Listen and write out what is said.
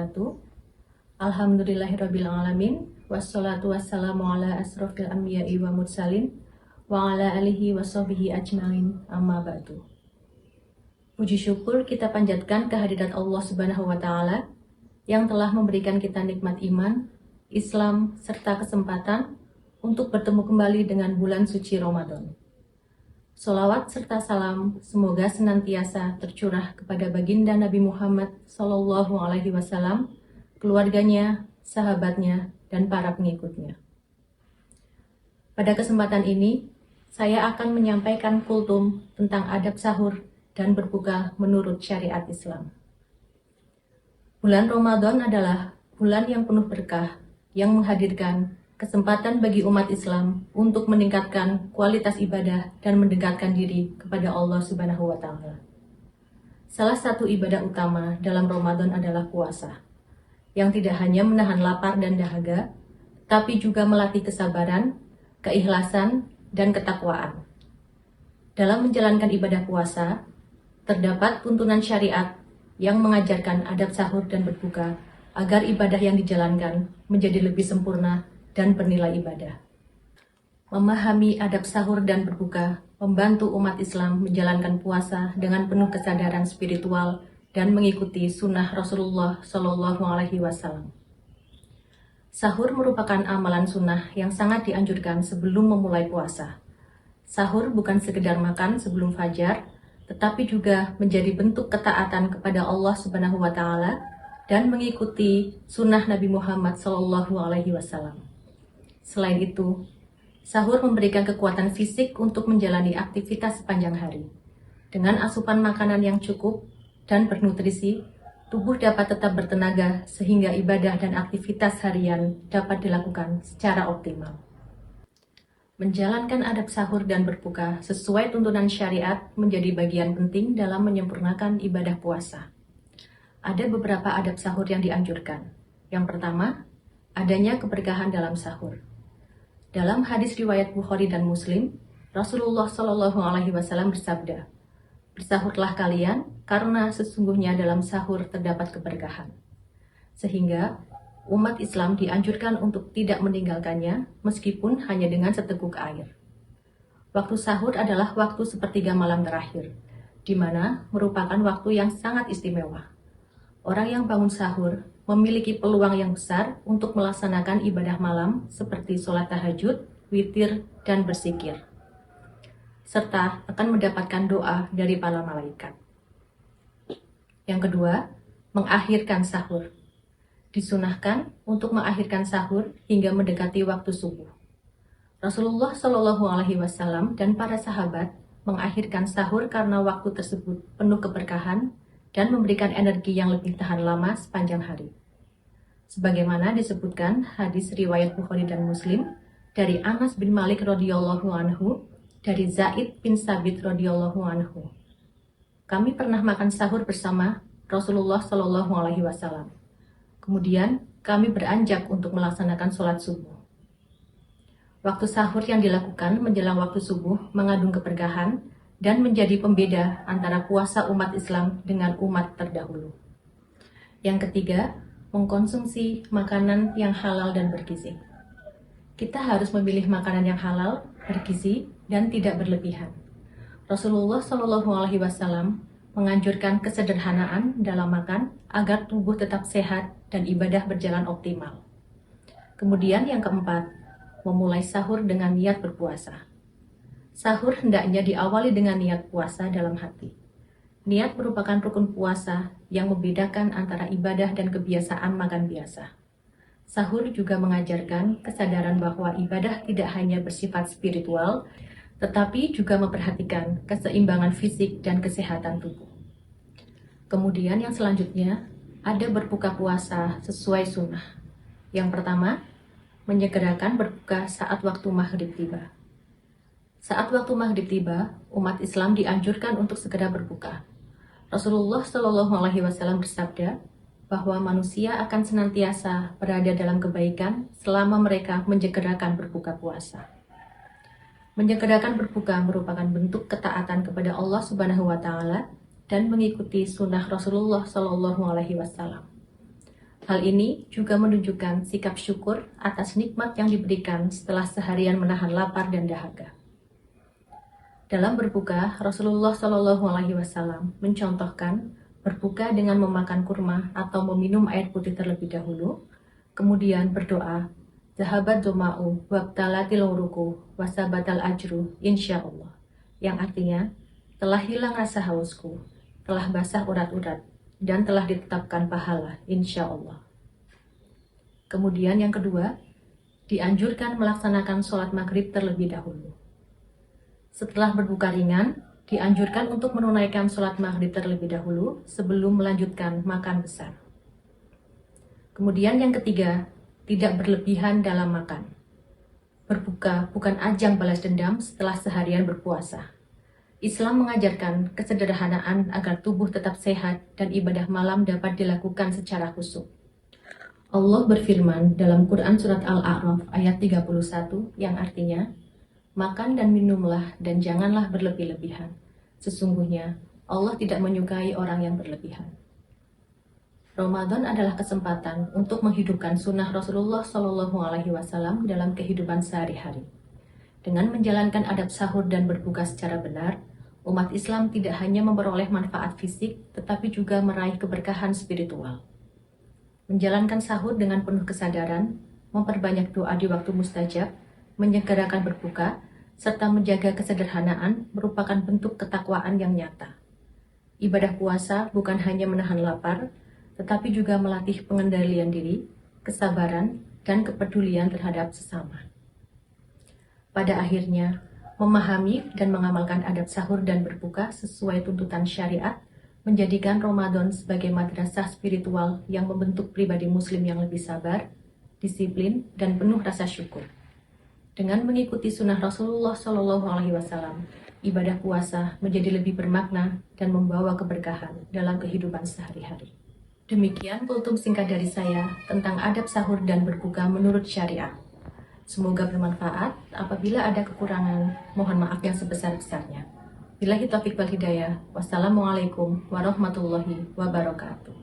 wabarakatuh. Alhamdulillahirrabbilalamin. Wassalatu wassalamu ala asrofil anbiya'i wa mursalin wa ala alihi wa sahbihi ajmain, amma ba'du. Puji syukur kita panjatkan kehadirat Allah Subhanahu wa Ta'ala yang telah memberikan kita nikmat iman, Islam, serta kesempatan untuk bertemu kembali dengan bulan suci Ramadan. Sholawat serta salam semoga senantiasa tercurah kepada baginda Nabi Muhammad SAW, keluarganya, sahabatnya, dan para pengikutnya. Pada kesempatan ini, saya akan menyampaikan kultum tentang adab sahur dan berbuka menurut syariat Islam. Bulan Ramadan adalah bulan yang penuh berkah, yang menghadirkan kesempatan bagi umat Islam untuk meningkatkan kualitas ibadah dan mendekatkan diri kepada Allah Subhanahu wa Ta'ala. Salah satu ibadah utama dalam Ramadan adalah puasa, yang tidak hanya menahan lapar dan dahaga, tapi juga melatih kesabaran, keikhlasan, dan ketakwaan. Dalam menjalankan ibadah puasa, terdapat tuntunan syariat yang mengajarkan adab sahur dan berbuka agar ibadah yang dijalankan menjadi lebih sempurna dan bernilai ibadah. Memahami adab sahur dan berbuka membantu umat Islam menjalankan puasa dengan penuh kesadaran spiritual dan mengikuti sunnah Rasulullah SAW. Sahur merupakan amalan sunnah yang sangat dianjurkan sebelum memulai puasa. Sahur bukan sekedar makan sebelum fajar, tetapi juga menjadi bentuk ketaatan kepada Allah Subhanahu wa Ta'ala dan mengikuti sunnah Nabi Muhammad SAW. Selain itu, sahur memberikan kekuatan fisik untuk menjalani aktivitas sepanjang hari. Dengan asupan makanan yang cukup dan bernutrisi, tubuh dapat tetap bertenaga sehingga ibadah dan aktivitas harian dapat dilakukan secara optimal. Menjalankan adab sahur dan berbuka sesuai tuntunan syariat menjadi bagian penting dalam menyempurnakan ibadah puasa. Ada beberapa adab sahur yang dianjurkan. Yang pertama, adanya keberkahan dalam sahur. Dalam hadis riwayat Bukhari dan Muslim, Rasulullah SAW bersabda, "Bersahurlah kalian karena sesungguhnya dalam sahur terdapat keberkahan." Sehingga umat Islam dianjurkan untuk tidak meninggalkannya meskipun hanya dengan seteguk air. Waktu sahur adalah waktu sepertiga malam terakhir, di mana merupakan waktu yang sangat istimewa. Orang yang bangun sahur memiliki peluang yang besar untuk melaksanakan ibadah malam seperti sholat tahajud, witir, dan berzikir, serta akan mendapatkan doa dari para malaikat. Yang kedua, mengakhirkan sahur. Disunahkan untuk mengakhirkan sahur hingga mendekati waktu subuh. Rasulullah SAW dan para sahabat mengakhirkan sahur karena waktu tersebut penuh keberkahan dan memberikan energi yang lebih tahan lama sepanjang hari. Sebagaimana disebutkan hadis riwayat Bukhari dan Muslim dari Anas bin Malik radhiyallahu anhu, dari Zaid bin Sabit radhiyallahu anhu. Kami pernah makan sahur bersama Rasulullah SAW. Kemudian kami beranjak untuk melaksanakan sholat subuh. Waktu sahur yang dilakukan menjelang waktu subuh mengandung keberkahan dan menjadi pembeda antara puasa umat Islam dengan umat terdahulu. Yang ketiga, mengkonsumsi makanan yang halal dan bergizi. Kita harus memilih makanan yang halal, bergizi, dan tidak berlebihan. Rasulullah SAW menganjurkan kesederhanaan dalam makan agar tubuh tetap sehat dan ibadah berjalan optimal. Kemudian yang keempat, memulai sahur dengan niat berpuasa. Sahur hendaknya diawali dengan niat puasa dalam hati. Niat merupakan rukun puasa yang membedakan antara ibadah dan kebiasaan makan biasa. Sahur juga mengajarkan kesadaran bahwa ibadah tidak hanya bersifat spiritual, tetapi juga memperhatikan keseimbangan fisik dan kesehatan tubuh. Kemudian yang selanjutnya, ada berbuka puasa sesuai sunnah. Yang pertama, menyegerakan berbuka saat waktu maghrib tiba. Saat waktu maghrib tiba, umat Islam dianjurkan untuk segera berbuka. Rasulullah SAW bersabda bahwa manusia akan senantiasa berada dalam kebaikan selama mereka menyegerakan berbuka puasa. Menyegerakan berbuka merupakan bentuk ketaatan kepada Allah Subhanahu wa Ta'ala dan mengikuti sunnah Rasulullah SAW. Hal ini juga menunjukkan sikap syukur atas nikmat yang diberikan setelah seharian menahan lapar dan dahaga. Dalam berbuka, Rasulullah Shallallahu Alaihi Wasallam mencontohkan berbuka dengan memakan kurma atau meminum air putih terlebih dahulu, kemudian berdoa, "Zahabat doma'u wabtalatil uruku wasabatal ajru insyaallah," yang artinya, telah hilang rasa hausku, telah basah urat-urat, dan telah ditetapkan pahala insyaallah. Kemudian yang kedua, dianjurkan melaksanakan sholat maghrib terlebih dahulu. Setelah berbuka ringan, dianjurkan untuk menunaikan sholat maghrib terlebih dahulu sebelum melanjutkan makan besar. Kemudian yang ketiga, tidak berlebihan dalam makan. Berbuka bukan ajang balas dendam setelah seharian berpuasa. Islam mengajarkan kesederhanaan agar tubuh tetap sehat dan ibadah malam dapat dilakukan secara khusyuk. Allah berfirman dalam Quran Surat Al-A'raf ayat 31 yang artinya, "Makan dan minumlah dan janganlah berlebih-lebihan. Sesungguhnya Allah tidak menyukai orang yang berlebihan." Ramadan adalah kesempatan untuk menghidupkan sunnah Rasulullah Shallallahu Alaihi Wasallam dalam kehidupan sehari-hari. Dengan menjalankan adab sahur dan berbuka secara benar, umat Islam tidak hanya memperoleh manfaat fisik, tetapi juga meraih keberkahan spiritual. Menjalankan sahur dengan penuh kesadaran, memperbanyak doa di waktu mustajab, menyegerakan berbuka, serta menjaga kesederhanaan merupakan bentuk ketakwaan yang nyata. Ibadah puasa bukan hanya menahan lapar, tetapi juga melatih pengendalian diri, kesabaran, dan kepedulian terhadap sesama. Pada akhirnya, memahami dan mengamalkan adab sahur dan berbuka sesuai tuntutan syariat menjadikan Ramadan sebagai madrasah spiritual yang membentuk pribadi muslim yang lebih sabar, disiplin, dan penuh rasa syukur. Dengan mengikuti sunnah Rasulullah Shallallahu Alaihi Wasallam, ibadah puasa menjadi lebih bermakna dan membawa keberkahan dalam kehidupan sehari-hari. Demikian kultum singkat dari saya tentang adab sahur dan berbuka menurut syariat. Semoga bermanfaat. Apabila ada kekurangan, mohon maaf yang sebesar-besarnya. Billahi taufiq wal hidayah. Wassalamualaikum warahmatullahi wabarakatuh.